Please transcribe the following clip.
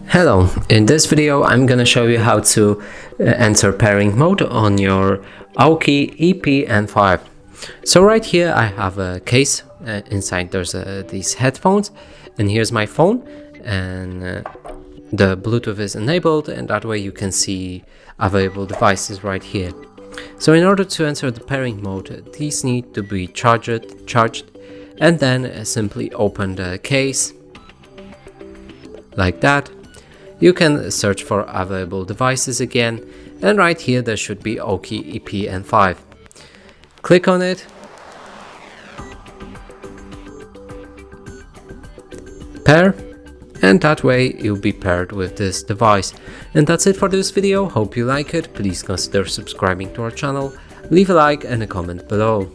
Hello, in this video I'm gonna show you how to enter pairing mode on your Aukey EP-N5. So right here I have a case, inside there's these headphones, and here's my phone, and the Bluetooth is enabled, and that way you can see available devices right here. So in order to enter the pairing mode, these need to be charged, and then simply open the case like that. You can search for available devices again, and right here there should be Aukey EP-N5. Click on it, pair, and that way you'll be paired with this device. And that's it for this video. Hope you like it. Please consider subscribing to our channel, leave a like and a comment below.